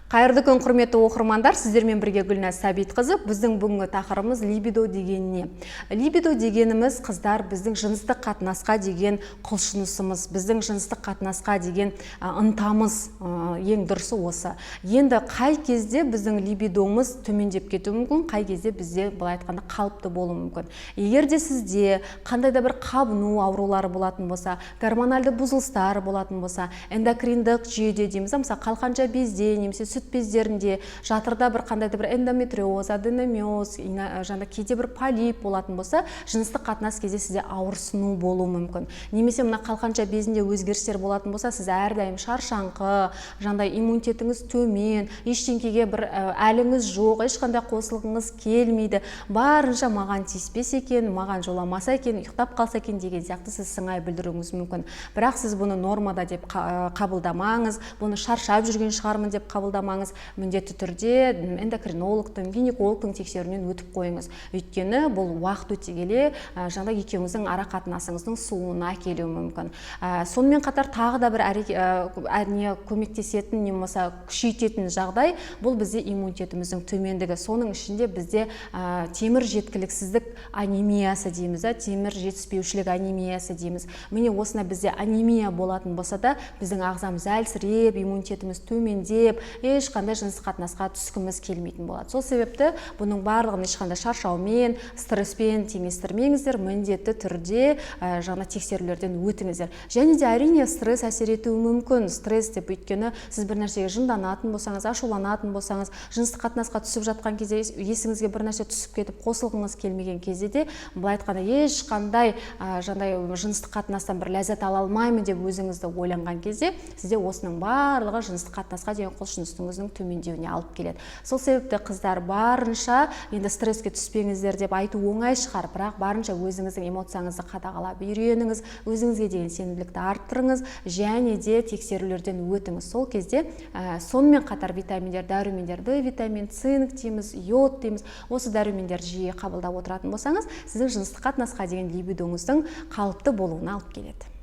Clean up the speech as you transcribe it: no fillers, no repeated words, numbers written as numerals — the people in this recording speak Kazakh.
Қайырлы күн, құрметті оқырмандар, сіздермен бірге Гүлназ Сәбитқызы. Біздің бүгінгі тақырыбымыз либидо дегеніне. Либидо дегеніміз қыздар біздің жыныстық қатынасқа деген құлшынысымыз, біздің жыныстық қатынасқа деген ынтамыз, ең дұрысы осы. Енді қай кезде біздің либидомыз төмендеп кетуі мүмкін, қай кезде бізде былай айтқанда қалыпты болуы мүмкін. Егер де сізде қандай да бір қабыну аурулары болатын болса, гормоналды бұзылыстар болатын болса, эндокриндік жүйеде дейміз, мысалы қалқанша безде немесе сүт бездерінде, жатырда бір қандай да бір эндометриоз, аденомиоз, кейде бір полип болатын болса, жыныстық қатынас кезде сізде ауырсыну болуы мүмкін. Немесе мына қалқанша безінде өзгерістер болатын болса, сіз әрдайым шаршаңқы, жандай иммунитетіңіз төмен, ештеңкеге бір әліңіз жоқ, ешқандай қосылғыңыз келмейді, барынша маған тиіспес екен, маған жоламаса екен, ұйықтап қалса екен деген сияқты сіз сыңай білдіруіңіз мүмкін. Бірақ сіз бұны нормада деп қабылдамаңыз, бұны шаршап жүрген шығармын деп қабылдамаңыз, міндетті түрде эндокринологтың, гинекологтың тексеруінен өтіп қойыңыз. Өйткені бұл уақыт өте келе жаңа екеуіңіздің ара қатынасыңыздың суына әкелуі мүмкін. Сонымен қатар тағы да бір көмектесетін немесе күшейтетін жағдай бұл бізде иммунитетіміздің төмендігі. Соның ішінде бізде темір жеткіліксіздік анемиясы дейміз, темір жетіспеушілік анемиясы дейміз. Міне осына бізде анемия болатын болса да, біздің ағзамыз әлсіреп, иммунитетіміз төмендеп, ешқандай жыныстық қатынасқа түскіміз келмейтін болады. Сол себепті бұның барлығын ешқандай шаршаумен, стресспен теңестірмеңіздер, міндетті түрде жаңа тексерулерден өтіңіздер. Және де әрине стресс әсер етуі мүмкін. Стресс деп өйткені сіз бір нәрсеге жынданатын болсаңыз, ашуланатын болсаңыз, жыныстық қатынасқа түсіп жатқан кезде есіңізге бір нәрсе түсіп кетіп қосылғыңыз келмеген кезде де, былай айтқанда ешқандай жыныстық қатынастан бір ләззат ала алмаймын деп өзіңізді ойланған кезде, сізде осының барлығы жыныстық қатынасқа деген құлшынысыңыздың төмендеуіне алып келеді. Сол себепті қыздар барынша енді стресске түспеңіздер деп айту оңай шығар, бірақ барынша өзіңіздің эмоцияңызды қадағалап үйреніңіз, өзіңізге деген сенімділікті арттырыңыз, және де тексерулерден өтіңіз. Сол кезде сонымен қатар витаминдер, дәрумендер, D витамин, цинк дейміз, йод дейміз, осы дәрумендерді жиі қабылдап отыратын болсаңыз, сіздің жыныстық қатынасқа деген либидоңыздың қалыпты болуына алып келеді.